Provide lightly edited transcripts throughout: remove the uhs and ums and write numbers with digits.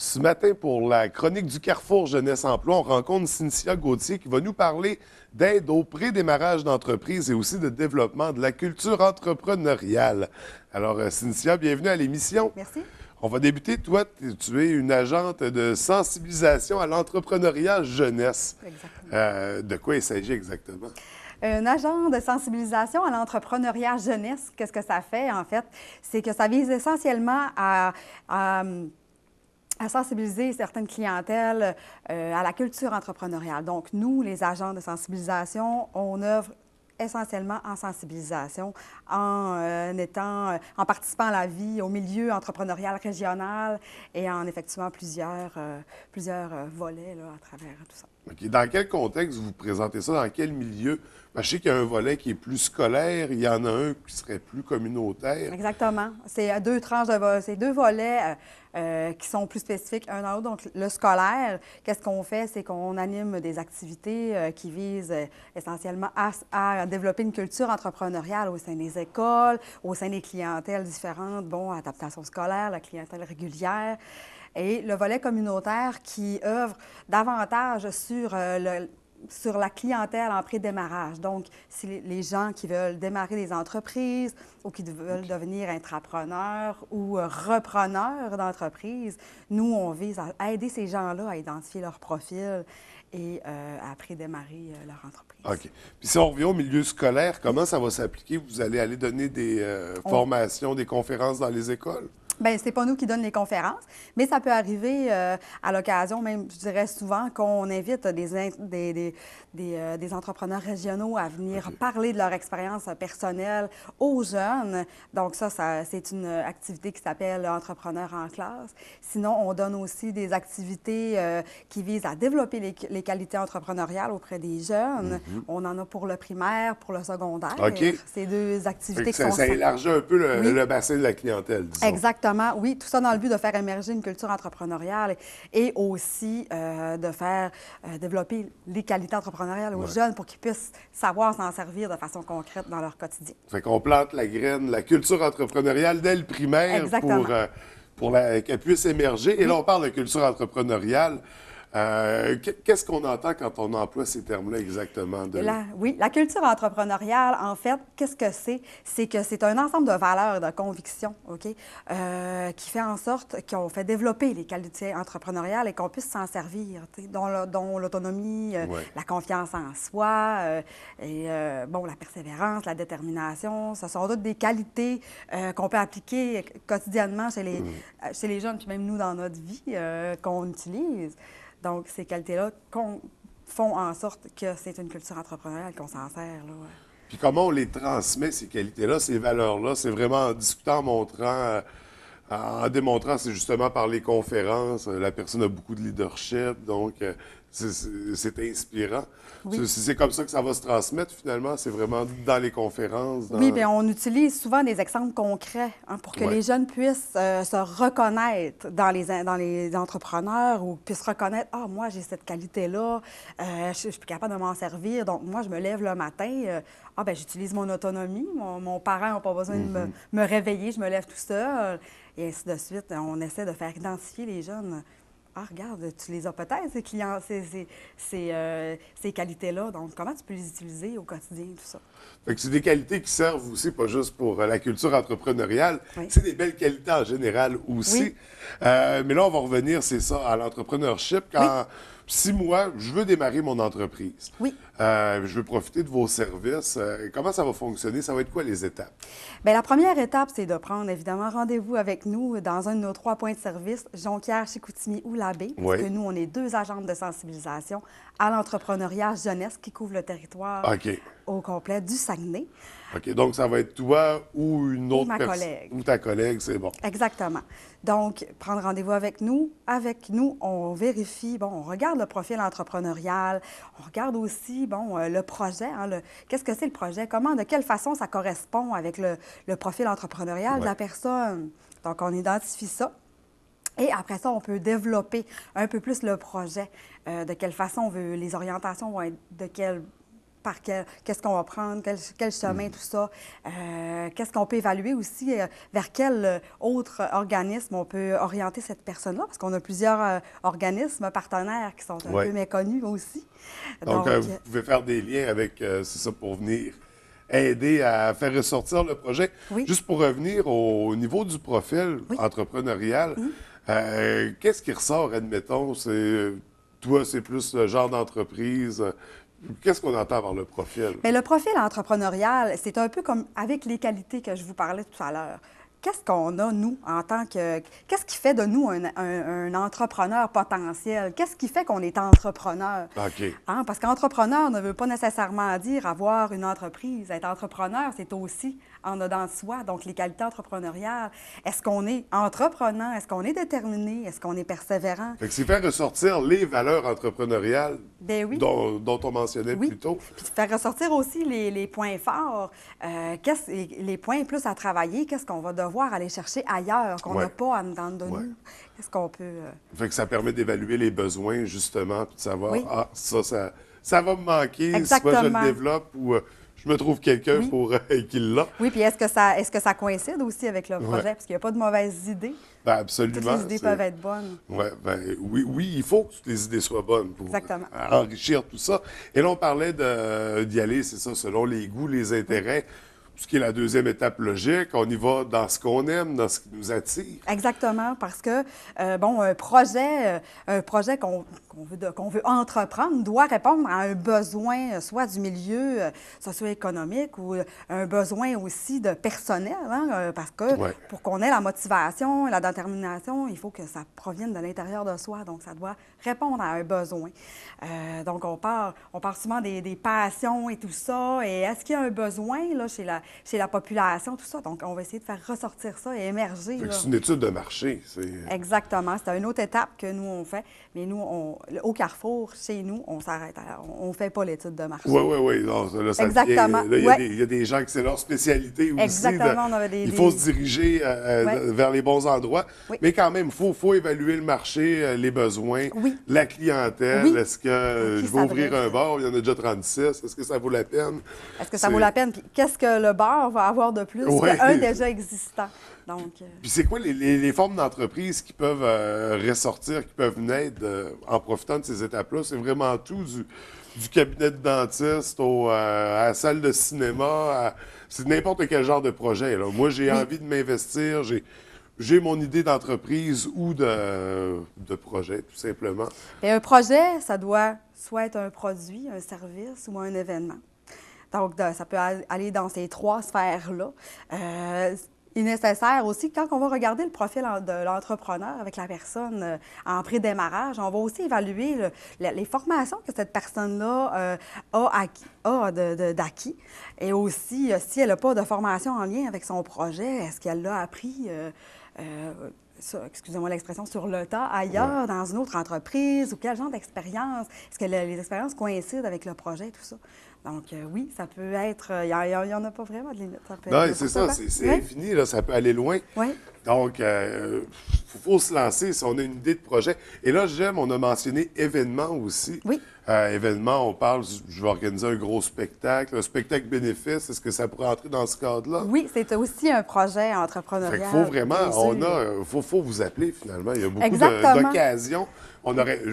Ce matin, pour la chronique du Carrefour Jeunesse Emploi, on rencontre Cynthia Gauthier qui va nous parler d'aide au pré-démarrage d'entreprise et aussi de développement de la culture entrepreneuriale. Alors, Cynthia, bienvenue à l'émission. Merci. On va débuter. Toi, tu es une agente de sensibilisation à l'entrepreneuriat jeunesse. Exactement. De quoi il s'agit exactement? Un agent de sensibilisation à l'entrepreneuriat jeunesse, qu'est-ce que ça fait, en fait? C'est que ça vise essentiellement à sensibiliser certaines clientèles à la culture entrepreneuriale. Donc, nous, les agents de sensibilisation, on œuvre essentiellement en sensibilisation, en participant à la vie, au milieu entrepreneurial régional et en effectuant plusieurs volets là, à travers tout ça. OK. Dans quel contexte vous présentez ça? Dans quel milieu? Ben, je sais qu'il y a un volet qui est plus scolaire, il y en a un qui serait plus communautaire. Exactement. C'est deux tranches c'est deux volets qui sont plus spécifiques un dans l'autre. Donc, le scolaire, qu'est-ce qu'on fait? C'est qu'on anime des activités qui visent essentiellement à développer une culture entrepreneuriale au sein des écoles, au sein des clientèles différentes, bon, adaptation scolaire, la clientèle régulière. Et le volet communautaire qui œuvre davantage sur la clientèle en pré-démarrage. Donc, si les gens qui veulent démarrer des entreprises ou qui veulent devenir intrapreneurs ou repreneurs d'entreprises, nous, on vise à aider ces gens-là à identifier leur profil et à pré-démarrer leur entreprise. OK. Puis si on revient au milieu scolaire, comment ça va s'appliquer? Vous allez aller donner des formations, des conférences dans les écoles? Bien, c'est pas nous qui donnons les conférences, mais ça peut arriver à l'occasion, même, je dirais souvent, qu'on invite des entrepreneurs régionaux à venir parler de leur expérience personnelle aux jeunes. Donc ça c'est une activité qui s'appelle Entrepreneurs en classe. Sinon, on donne aussi des activités qui visent à développer les qualités entrepreneuriales auprès des jeunes. On en a pour le primaire, pour le secondaire. OK. C'est deux activités qui sont... Ça élargit un peu le bassin de la clientèle, disons. Exactement. Oui, tout ça dans le but de faire émerger une culture entrepreneuriale et aussi de faire développer les qualités entrepreneuriales aux jeunes pour qu'ils puissent savoir s'en servir de façon concrète dans leur quotidien. Fait qu'on plante la graine, la culture entrepreneuriale dès le primaire pour qu'elle puisse émerger. Et là, on parle de culture entrepreneuriale. Qu'est-ce qu'on entend quand on emploie ces termes-là exactement? Oui, la culture entrepreneuriale, en fait, qu'est-ce que c'est? C'est que c'est un ensemble de valeurs, de convictions, OK, qui fait en sorte qu'on fait développer les qualités entrepreneuriales et qu'on puisse s'en servir, dont l'autonomie, la confiance en soi, la persévérance, la détermination. Ce sont toutes des qualités qu'on peut appliquer quotidiennement chez les jeunes, puis même nous dans notre vie, qu'on utilise. Donc, ces qualités-là font en sorte que c'est une culture entrepreneuriale qu'on s'en sert. Là. Puis comment on les transmet, ces qualités-là, ces valeurs-là? C'est vraiment en discutant, en montrant, en démontrant, c'est justement par les conférences. La personne a beaucoup de leadership, donc c'est inspirant. Oui. C'est comme ça que ça va se transmettre, finalement? C'est vraiment dans les conférences? Oui, bien, on utilise souvent des exemples concrets pour que les jeunes puissent se reconnaître dans les entrepreneurs ou puissent reconnaître « Ah, moi, j'ai cette qualité-là, je suis capable de m'en servir, donc moi, je me lève le matin, j'utilise mon autonomie, mon parent n'a pas besoin de me réveiller, je me lève tout seul. » Et ainsi de suite. On essaie de faire identifier les jeunes. Ah, regarde, tu les as peut-être, ces clients, ces qualités-là. Donc, comment tu peux les utiliser au quotidien, tout ça? Fait que c'est des qualités qui servent aussi, pas juste pour la culture entrepreneuriale, c'est des belles qualités en général aussi. Oui. Mais là, on va revenir, c'est ça, à l'entrepreneurship. Si moi, je veux démarrer mon entreprise, je veux profiter de vos services, comment ça va fonctionner? Ça va être quoi les étapes? Bien, la première étape, c'est de prendre évidemment rendez-vous avec nous dans un de nos 3 points de service, Jonquière, Chicoutimi ou Labbé, parce que nous, on est 2 agentes de sensibilisation à l'entrepreneuriat jeunesse qui couvrent le territoire au complet du Saguenay. OK, donc ça va être toi ou une autre personne. Collègue. Ou ta collègue, c'est bon. Exactement. Donc, prendre rendez-vous avec nous. Avec nous, on vérifie, on regarde le profil entrepreneurial, on regarde aussi, le projet. Qu'est-ce que c'est le projet? De quelle façon ça correspond avec le profil entrepreneurial de la personne? Donc, on identifie ça. Et après ça, on peut développer un peu plus le projet. De quelle façon on veut, les orientations vont être de quelle qu'est-ce qu'on va prendre, quel chemin, tout ça. Qu'est-ce qu'on peut évaluer aussi, vers quel autre organisme on peut orienter cette personne-là, parce qu'on a plusieurs organismes partenaires qui sont un peu méconnus aussi. Donc vous pouvez faire des liens avec, c'est ça, pour venir aider à faire ressortir le projet. Oui. Juste pour revenir au niveau du profil entrepreneurial, qu'est-ce qui ressort, admettons? Toi, c'est plus le genre d'entreprise. Qu'est-ce qu'on entend par le profil? Bien, le profil entrepreneurial, c'est un peu comme avec les qualités que je vous parlais tout à l'heure. Qu'est-ce qu'on a, nous, en tant que... Qu'est-ce qui fait de nous un entrepreneur potentiel? Qu'est-ce qui fait qu'on est entrepreneur? OK. Hein? Parce qu'entrepreneur ne veut pas nécessairement dire avoir une entreprise. Être entrepreneur, c'est aussi en dedans de soi, donc les qualités entrepreneuriales. Est-ce qu'on est entreprenant? Est-ce qu'on est déterminé? Est-ce qu'on est persévérant? Fait que c'est faire ressortir les valeurs entrepreneuriales dont on mentionnait plus tôt. Puis faire ressortir aussi les points forts, les points plus à travailler, qu'est-ce qu'on va devoir aller chercher ailleurs, qu'on n'a pas en dedans de nous. Qu'est-ce qu'on peut... Fait que ça permet d'évaluer les besoins, justement, puis de savoir, ça va me manquer, exactement. Soit je le développe ou... je me trouve quelqu'un pour qui l'a. Oui, puis est-ce que ça coïncide aussi avec le projet? Parce qu'il n'y a pas de mauvaises idées. Bien, absolument. Toutes les idées peuvent être bonnes. Oui, il faut que toutes les idées soient bonnes pour enrichir tout ça. Et là, on parlait d'y aller, c'est ça, selon les goûts, les intérêts. Ce qui est la deuxième étape logique, on y va dans ce qu'on aime, dans ce qui nous attire. Exactement, parce que, un projet qu'on veut entreprendre doit répondre à un besoin, soit du milieu socio-économique ou un besoin aussi de personnel, hein, parce que pour qu'on ait la motivation, la détermination, il faut que ça provienne de l'intérieur de soi, donc ça doit répondre à un besoin. Donc, on part souvent des passions et tout ça, et est-ce qu'il y a un besoin là, chez la population, tout ça? Donc, on va essayer de faire ressortir ça et émerger. C'est une étude de marché. Exactement. C'est une autre étape que nous, on fait. Mais nous, au Carrefour, chez nous, on s'arrête. On ne fait pas l'étude de marché. Oui. Exactement. Il y a des gens que c'est leur spécialité aussi. Exactement. Il faut se diriger vers les bons endroits. Oui. Mais quand même, il faut évaluer le marché, les besoins, la clientèle. Oui. Est-ce que je vais ouvrir un bar? Il y en a déjà 36. Est-ce que ça vaut la peine? Est-ce que ça vaut la peine? Puis qu'est-ce que le bar va avoir de plus qu'un déjà existant? Donc, Puis c'est quoi les formes d'entreprise qui peuvent ressortir, qui peuvent naître en profitant de ces étapes-là? C'est vraiment tout, du cabinet de dentiste à la salle de cinéma, c'est n'importe quel genre de projet. Là. Moi, j'ai envie de m'investir, j'ai mon idée d'entreprise ou de projet, tout simplement. Et un projet, ça doit soit être un produit, un service ou un événement. Donc, ça peut aller dans ces trois sphères-là. Il est nécessaire aussi, quand on va regarder le profil de l'entrepreneur avec la personne en pré-démarrage, on va aussi évaluer les formations que cette personne-là a d'acquis. Et aussi, si elle n'a pas de formation en lien avec son projet, est-ce qu'elle l'a appris, excusez-moi l'expression, sur le tas, ailleurs, dans une autre entreprise, ou quel genre d'expérience? Est-ce que les expériences coïncident avec le projet, tout ça? Donc, oui, ça peut être... Il n'y en a pas vraiment de limite. Non, c'est ça, c'est infini, là, ça peut aller loin. Oui. Donc, il faut se lancer si on a une idée de projet. Et là, on a mentionné événement aussi. Oui. Événement, on parle, je vais organiser un gros spectacle, un spectacle bénéfice. Est-ce que ça pourrait entrer dans ce cadre-là? Oui, c'est aussi un projet entrepreneurial. Fait qu'il faut vraiment, faut vous appeler finalement. Il y a beaucoup d'occasions.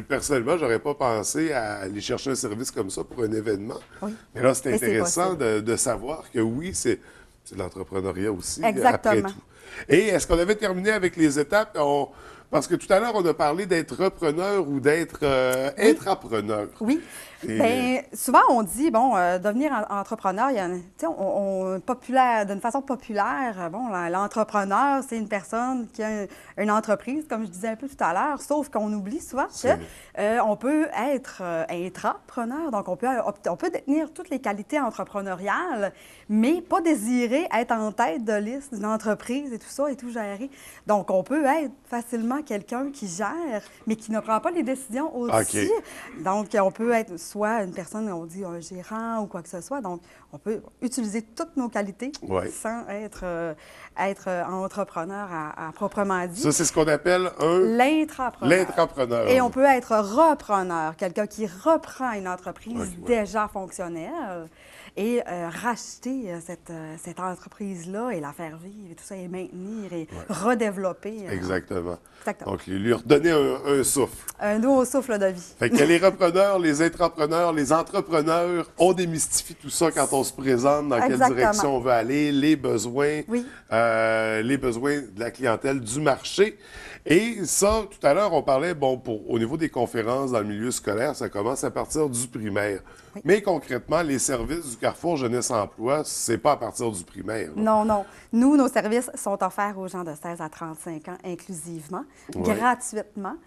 Personnellement, j'aurais pas pensé à aller chercher un service comme ça pour un événement. Oui. Mais là, c'est intéressant de savoir que oui, c'est de l'entrepreneuriat aussi. Exactement. Après tout. Et est-ce qu'on avait terminé avec les étapes? Parce que tout à l'heure, on a parlé d'être repreneur ou d'être intrapreneur. Oui. Bien, souvent, on dit, devenir entrepreneur, d'une façon populaire, l'entrepreneur, c'est une personne qui a une entreprise, comme je disais un peu tout à l'heure, sauf qu'on oublie souvent qu'on peut être intrapreneur, donc on peut détenir toutes les qualités entrepreneuriales, mais pas désirer être en tête de liste d'une entreprise et tout ça, et tout gérer. Donc, on peut être facilement quelqu'un qui gère, mais qui ne prend pas les décisions aussi. Donc, on peut être soit une personne, on dit un gérant ou quoi que ce soit. Donc, on peut utiliser toutes nos qualités sans être entrepreneur à proprement dit. Ça, c'est ce qu'on appelle l'intrapreneur. L'intrapreneur. Et on peut être repreneur, quelqu'un qui reprend une entreprise déjà fonctionnelle et racheter cette entreprise-là et la faire vivre et tout ça, et maintenir et redévelopper. Exactement. Donc, lui redonner un souffle. Un nouveau souffle de vie. Fait que les repreneurs, les intrapreneurs, les entrepreneurs, on démystifie tout ça quand on se présente, dans quelle direction on veut aller, les besoins de la clientèle, du marché. Et ça, tout à l'heure, on parlait, au niveau des conférences dans le milieu scolaire, ça commence à partir du primaire. Oui. Mais concrètement, les services du Carrefour Jeunesse Emploi, c'est pas à partir du primaire. Là. Non, non. Nous, nos services sont offerts aux gens de 16 à 35 ans inclusivement, gratuitement.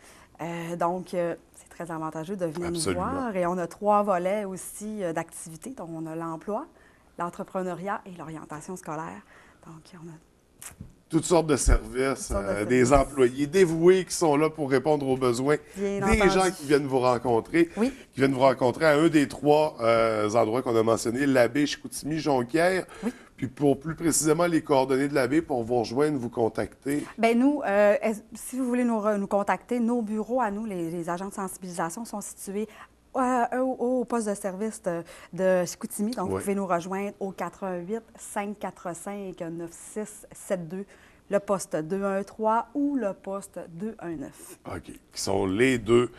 Donc, c'est très avantageux de venir nous voir. Et on a 3 volets aussi d'activités. Donc, on a l'emploi, l'entrepreneuriat et l'orientation scolaire. Donc, on a toutes sortes de services, des employés dévoués qui sont là pour répondre aux besoins, des gens qui viennent vous rencontrer, qui viennent vous rencontrer à un des 3 endroits qu'on a mentionnés, la baie, Chicoutimi, Jonquière. Oui. Puis pour plus précisément les coordonnées de la baie, pour vous rejoindre, vous contacter. Bien, nous, si vous voulez nous contacter, nos bureaux à nous, les agents de sensibilisation, sont situés au poste de service de Chicoutimi. Donc, vous pouvez nous rejoindre au 88-545-9672, le poste 213 ou le poste 219. OK. Qui sont les deux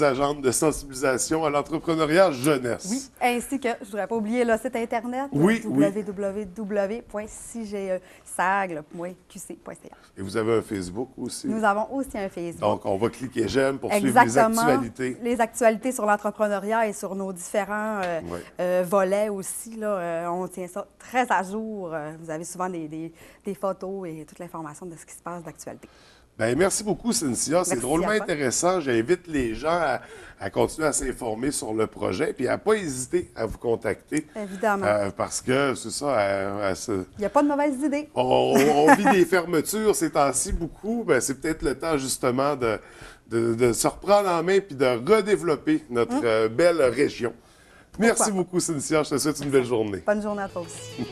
agentes de sensibilisation à l'entrepreneuriat jeunesse. Oui, ainsi que, je ne voudrais pas oublier le site Internet, www.cigesag.qc.ca. Et vous avez un Facebook aussi? Nous avons aussi un Facebook. Donc, on va cliquer j'aime pour suivre les actualités. Les actualités sur l'entrepreneuriat et sur nos différents volets aussi. Là, on tient ça très à jour. Vous avez souvent des photos et toute l'information de ce qui se passe d'actualité. Bien, merci beaucoup, Cynthia. C'est drôlement intéressant. J'invite les gens à continuer à s'informer sur le projet puis à ne pas hésiter à vous contacter. Évidemment. Parce que, c'est ça... Il n'y a pas de mauvaise idée. On vit des fermetures ces temps-ci beaucoup. Bien, c'est peut-être le temps, justement, de se reprendre en main puis de redévelopper notre belle région. Merci beaucoup, Cynthia. Je te souhaite une belle journée. Bonne journée à toi aussi.